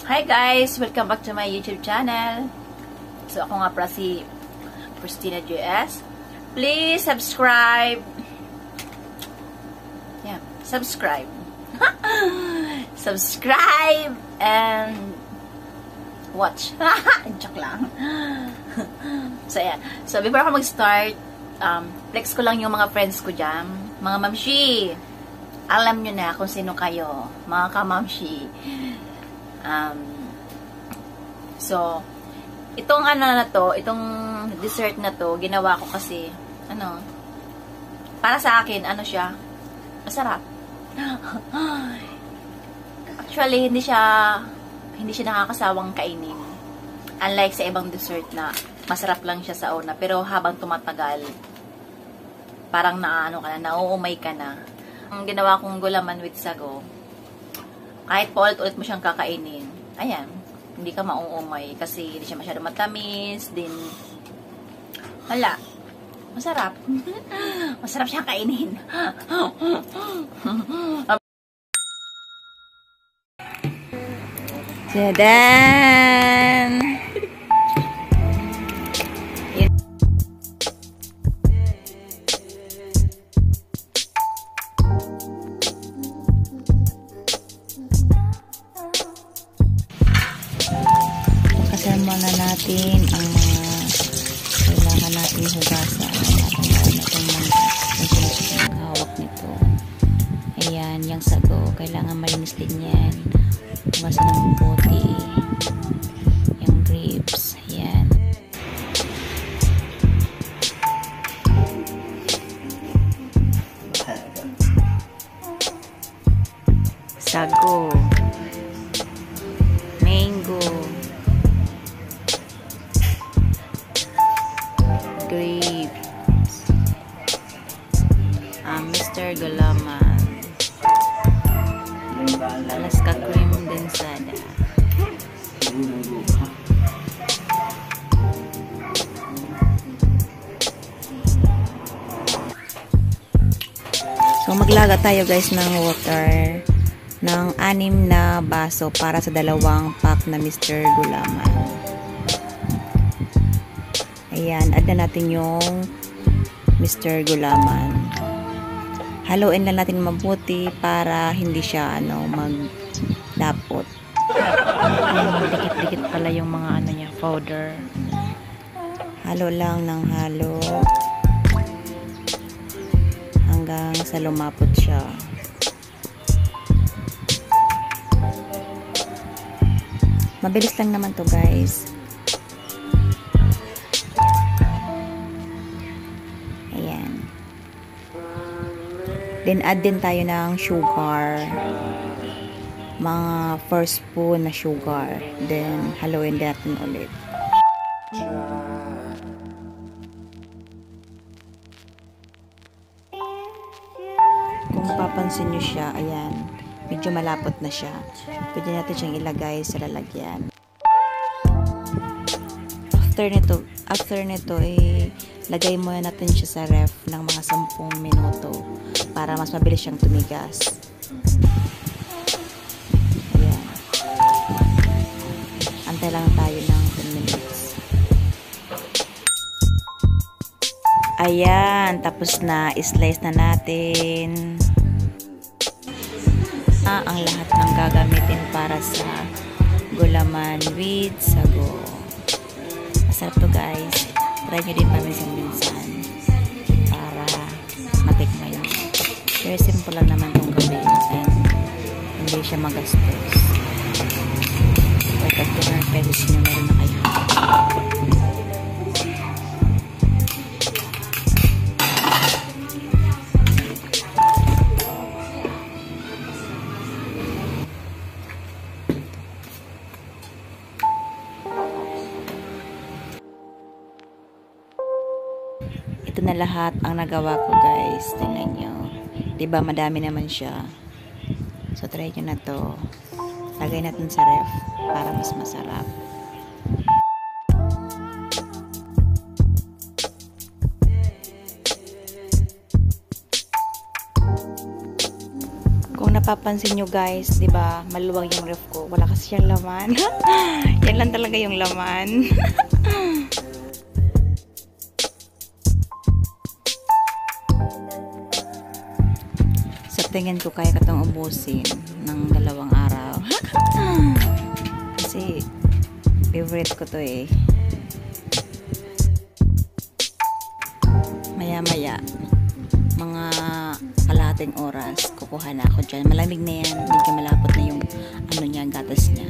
Hi guys! Welcome back to my YouTube channel. So ako nga pala si Christina JS. Please subscribe. Yeah, subscribe. Subscribe and watch. Joke lang. So yeah. So before ako mag-start, flex ko lang yung mga friends ko dyan. Mga mamshi. Alam nyo na kung sino kayo. Mga kamamshi. So, itong ano na to, itong dessert na to, ginawa ko kasi, para sa akin, siya, masarap. Actually, hindi siya nakakasawang kainin. Unlike sa ibang dessert na, masarap lang siya sa una, pero habang tumatagal, parang nauumay ka na. Ang ginawa kong gulaman with sago, kahit paulit-ulit mo siyang kakainin, ayan, hindi ka mauumay kasi hindi siya masyado matamis, din, wala, masarap. Masarap siyang kainin. Jadan! Muna natin ang mga kailangan natin hugasan at itong hawak nito. Ayan, yung sago kailangan malinis din yan, hugasan ng mabuti. Yung grapes, ayan, sago, mango, grapes, Mr. Gulaman, Alaska cream densada. So maglaga tayo guys ng water ng 6 na baso para sa 2 pack na Mr. Gulaman. Ayan, add na natin yung Mr. Gulaman. Haluin lang natin mabuti para hindi siya magdapot. Dikit-dikit pala yung mga niya, powder. Halo lang ng halo hanggang sa lumapot siya. Mabilis lang naman to guys. Then, add din tayo ng sugar. Mga 1 spoon na sugar. Then, haluin natin ulit. Kung papansin nyo siya, ayan, medyo malapot na siya. Pwede natin siyang ilagay sa lalagyan. After nito, lagay muna natin siya sa ref ng mga 10 minuto para mas mabilis siyang tumigas. Ayan. Antay lang tayo ng 10 minutes. Ayan, tapos na. Slice na natin. Ang lahat ng gagamitin para sa gulaman with sago. Masarap to guys. Try nyo din paminsan-minsan para matikman nyo. Very simple lang naman itong gawin and hindi siya magastos. Pagkat 200 pesos nyo meron na kayo. Ito na lahat ang nagawa ko guys. Tingnan nyo. Diba madami naman siya. So try nyo na to. Lagay natin sa ref para mas masarap. napapansin nyo guys, di ba, maluwag yung ref ko. Wala kasi siyang laman. Yan lang talaga yung laman. Sa tingin ko kaya katong ubusin ng 2 araw. Kasi favorite ko to eh. Maya-maya, mga kalahating oras, kukuha na ako dyan. Malamig na yan, medyo malapot na yung ano niya, gatas niya.